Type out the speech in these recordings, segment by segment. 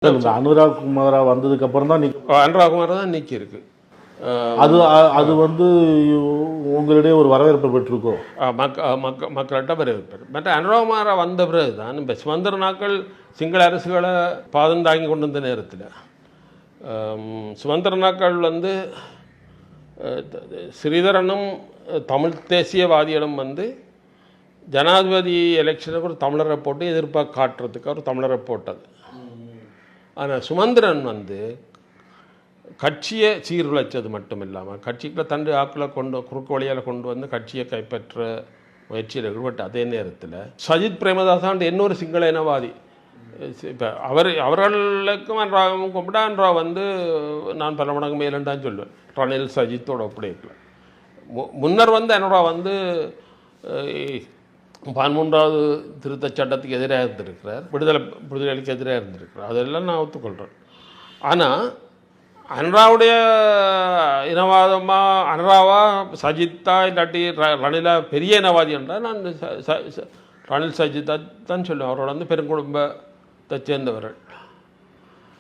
அனுராக் குமாரா வந்ததுக்கு அப்புறம் தான் அனுராக் குமாரா தான் நீக்கி இருக்கு. அது அது வந்து உங்களிடையே ஒரு வரவேற்பை பெற்றிருக்கோம். மக்கள்கிட்ட வரவேற்பு. மற்ற அனுராக் குமாரா வந்த பிறகு தான் இப்போ சுதந்திர நாட்கள் சிங்கள அரசுகளை பாதம் தாங்கி கொண்டு வந்த நேரத்தில் சுதந்திர நாட்கள் வந்து ஸ்ரீதரனும் தமிழ் தேசியவாதிகளும் வந்து ஜனாதிபதி எலெக்ஷனுக்கு ஒரு தமிழரை போட்டு எதிர்ப்பாக காட்டுறதுக்கு ஒரு தமிழரை போட்டது. ஆனால் சுமந்திரன் வந்து கட்சியை சீர்குலைச்சது மட்டும் இல்லாமல் கட்சிக்குள்ள தண்டு ஆக்களை குறுக்கு வழியால் கொண்டு வந்து கட்சியை கைப்பற்ற முயற்சியில் ஈடுபட்ட அதே நேரத்தில் சஜித் பிரேமதாசான் இன்னொரு சிங்கள இனவாதி இப்போ அவர்களுக்கும் அன்றாவும் கூப்பிட்டா அன்றா வந்து நான் பல மடங்கு மேலண்டான்னு சொல்லுவேன். ரணில் சஜித்தோட ஒப்படைக்கல. முன்னர் வந்து அன்றா வந்து 13வது திருத்தச் சட்டத்துக்கு எதிராக இருந்திருக்கிறார், விடுதலைக்கு எதிராக இருந்திருக்கிறார். அதெல்லாம் நான் ஒத்துக்கொள்கிறேன். ஆனால் அன்ராவுடைய இனவாதமாக அன்ராவா சஜித்தா இல்லாட்டி ரணிலா பெரிய இனவாதி என்றால் நான் ரணில் சஜித்தா தான் சொல்லுவேன். அவரோட வந்து பெருங்குடும்பத்தை சேர்ந்தவர்கள்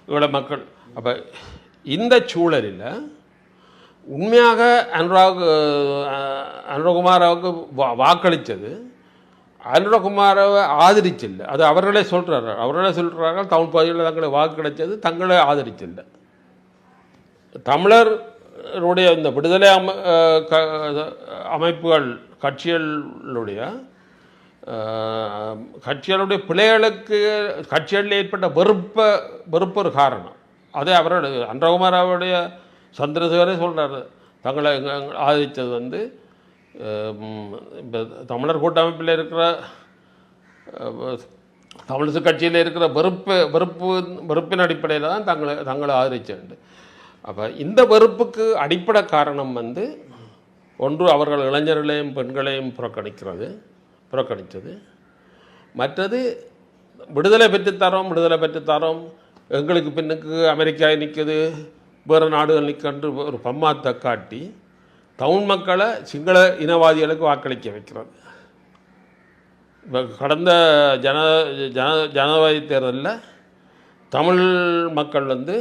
இவ்வளோ மக்கள். அப்போ இந்த சூழலில் உண்மையாக அனுரகுமாராவுக்கு வாக்களித்தது அனுரகுமாராவை ஆதரிச்சில்லை. அது அவர்களே சொல்கிறார்கள் தமிழ் பகுதிகளில் தங்களை வாக்கு கிடைச்சது தங்களை ஆதரிச்சில்லை. தமிழருடைய இந்த விடுதலை அமைப்புகள் கட்சிகளுடைய பிள்ளைகளுக்கு கட்சிகளில் ஏற்பட்ட வெறுப்பு ஒரு காரணம். அதே அவர்கள் அனுரகுமாராவுடைய சந்திரசேகரே சொல்கிறார், தங்களை ஆதரித்தது வந்து இப்போ தமிழர் கூட்டமைப்பில் இருக்கிற தமிழிசு கட்சியில் இருக்கிற வெறுப்பின் அடிப்படையில் தான் தங்களை ஆதரிச்சது. அப்போ இந்த வெறுப்புக்கு அடிப்படை காரணம் வந்து ஒன்று அவர்கள் இளைஞர்களையும் பெண்களையும் புறக்கணித்தது. மற்றது விடுதலை பெற்றுத்தரோம் எங்களுக்கு பின்னுக்கு அமெரிக்கா நிற்குது, வேறு நாடுகள் நிற்கன்று ஒரு பம்மாத்தை காட்டி தமிழ் மக்களை சிங்கள இனவாதிகளுக்கு வாக்களிக்க வைக்கிறது. இப்போ கடந்த ஜனவரி தேர்தலில் தமிழ் மக்கள் வந்து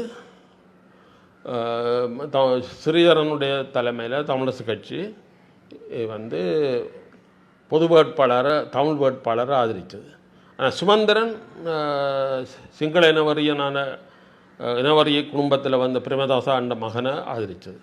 ஸ்ரீதரனுடைய தலைமையில் தமிழரசு கட்சி வந்து தமிழ் வேட்பாளரை ஆதரித்தது. ஆனால் சுமந்திரன் சிங்கள இனவரிய குடும்பத்தில் வந்த பிரேமதாசா என்ற மகனை ஆதரித்தது.